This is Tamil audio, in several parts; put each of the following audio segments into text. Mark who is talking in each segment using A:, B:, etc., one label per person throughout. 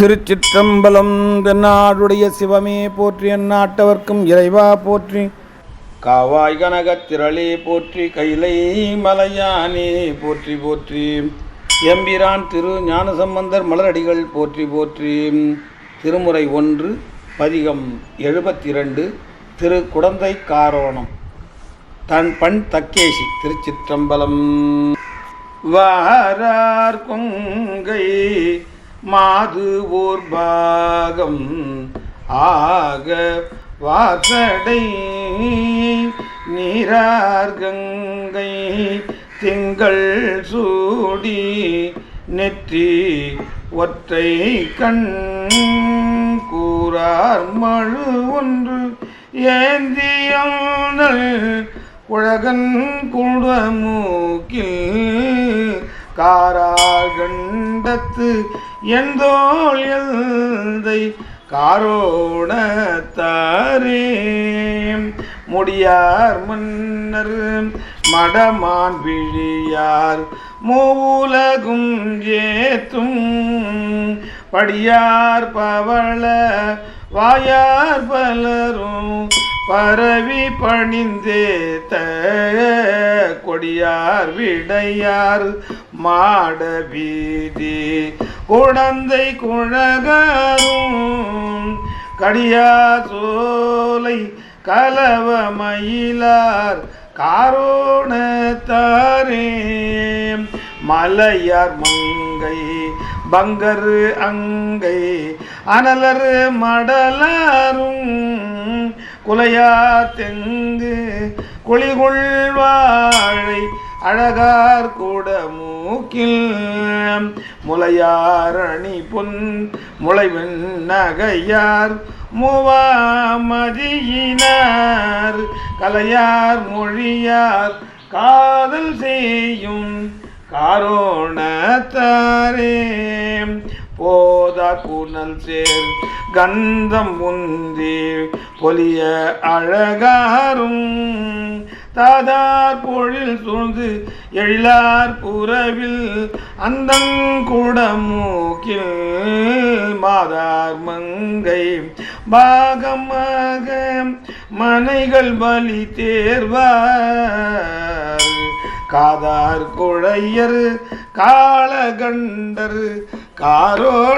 A: திருச்சிற்றம்பலம். தென்னாடுடைய சிவமே போற்றி, எந்நாட்டவர்க்கும் இறைவா போற்றி. காவாய் கனகத் திரளே போற்றி, கைலை மலையானே போற்றி போற்றி. எம்பிரான் திரு ஞானசம்பந்தர் மலரடிகள் போற்றி போற்றி. திருமுறை 1 பதிகம் 72 திரு குடந்தை காரோணம் தன் பண் தக்கேசி. திருச்சிற்றம்பலம். வாரார் கொங்கை மாது ஓர் பாகம் ஆக வாசடை நீரார் கங்கை திங்கள் சூடி நெற்றி ஒற்றை கண் கூறார் மழு ஒன்று ஏந்தியல் உலகன் குடமூக்கில் காராகண்டத்து எந்தோள் எந்தை காரோணத்தாரே முடியார் மன்னர் மடமான் விழியார் மூவுலகும் ஏத்தும் படியார் பவள வாயார் பலரும் பரவி பணிந்தேத்த கொடியார் விடையார் மாட வீதி குடந்தை குழகரும் கடியார் சோலை கலவ மயிலார் காரோணத்தாரே மலையார் மங்கை பங்கரு அங்கை அனலர் மடலாரும் குலையார் தெங்கு குளிகொள்வாழை அழகார் கூட மூக்கில் முலையாரணி பொன் முளைவெண் நகையார் மூவாமதியினார் கலையார் மொழியார் காதல் செய்யும் காரோணத்தாரே போதார் புனல் சேர் கந்தம் முந்தி பொலிய அழகாரும் தாதார் பொழில் சூழ்ந்து எழிலார் புறவில் அந்தங்குடமூக்கில் மாதார் மங்கை பாகமாக மனைகள் பலி தேர்வார் காதார் குழையர் காளகண்டர்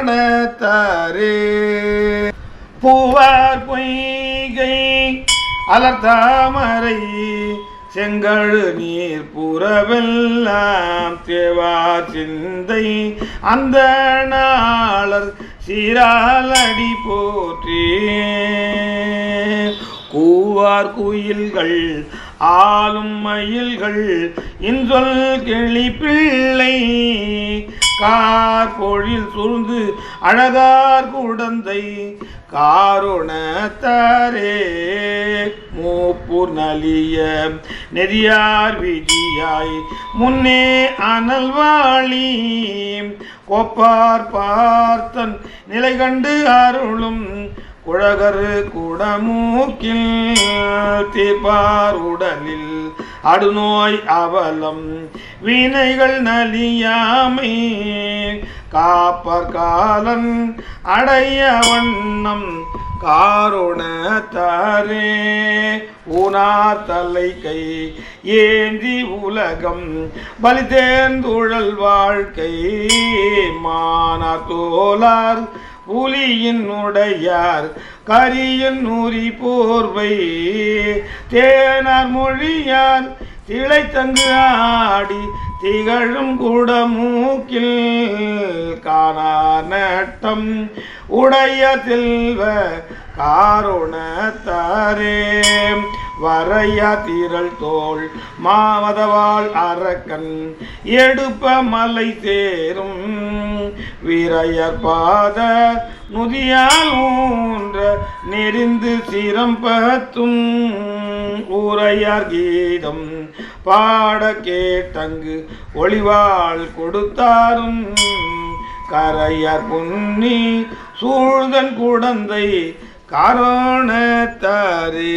A: காரோணத்தாரே பூவார் பொய்கை அலர்தாமரை செங்கழு நீர் புறவெல்லாம் தேவார் சிந்தை அந்த நாளர் சீராலடி போற்றி கூவார் குயில்கள் ஆளும் மயில்கள் இன்சொல் கிளி பிள்ளை கார் பொழில் சூழ்ந்து அழகார் குடந்தை காரோணத்தாரே மூப்பூர் நலிய நெறியார் விஜியாய் முன்னே அனல்வாளி கோப்பார் பார்த்தன் நிலை கண்டு அருளும் குழகரு குடமூக்கில் தீர்ப்பார் உடலில் அடுநோய் அவலம் வினைகள் நலியாமை காப்பர் காலன் அடைய வண்ணம் காரோணத்தாரே ஊனார் தலை கை ஏந்தி உலகம் பலி தேர்ந்துழல் வாழ்க்கை மானார் தோலார் புலியின் உடையார் கரியின் நூறி போர்வை தேனார் மொழியார் திளைத்தங்கு ஆடி திகழும் குடமூக்கில் காணார் நட்டம் உடைய செல்வ காரோணத்தாரே வரையா திரள் தோள் மாமதவாள் அரக்கன் எடுப்ப மலை சேரும் வீரையர் பாத நுதியால் ஊன்ற நெறிந்து சிரம்பத்தும் ஊரையார் கீதம் பாட கேட்டங்கு ஒளிவாள் கொடுத்தாரும் கரையார் பொன்னி சூழ்தன் குடந்தை காரோணத்தாரே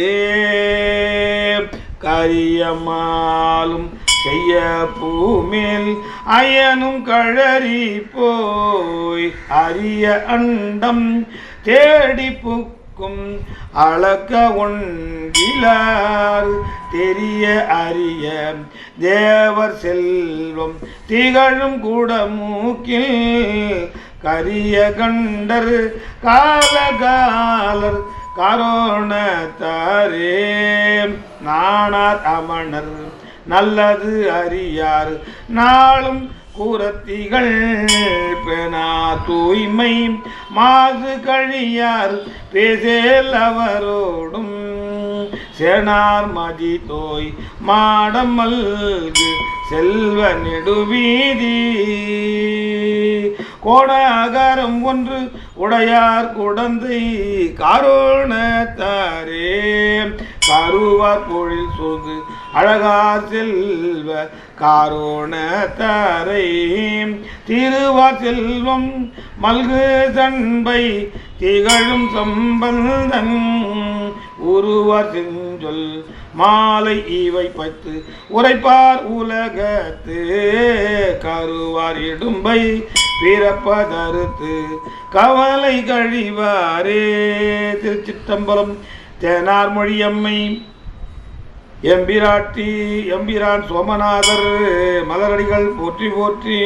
A: கரியமாலும் செய்ய பூமேல் அயனும் கழறி போய் அரிய அண்டம் தேடி புக்கும் அளக்க ஒன்றிலார் தெரிய அரிய தேவர் செல்வம் திகழும் கூட மூக்கில் கரிய கண்டர் காலகாலர் கரோணத்தாரே நாணார் அமணர் நல்லது அறியார் நாளும் கூரத்திகள் பெனா தூய்மை மாசு கழியார் பேசேல் அவரோடும் சேனார் மதி தோய் மாடம் மல்கு செல்வ நெடுவீதி கோடாகாரம் ஒன்று உடையார் குடந்தை காரோணத்தாரே கருவார் பொழில் சோது அழகார் செல்வ காரோணத்தாரை திருவார் செல்வம் மல்கு சண்பை திகழும் சம்பந்தன் உருவார் செஞ்சொல் மாலை இவை பத்து உரைப்பார் உலகத்து கருவார் இடும்பை பிறப்பதறுத்து கவலை கழிவாரே. திருச்சிற்றம்பலம். தேனார் மொழியம்மை எம்பிராட்டி எம்பிரான் சோமநாதர் மலரடிகள் போற்றி போற்றி.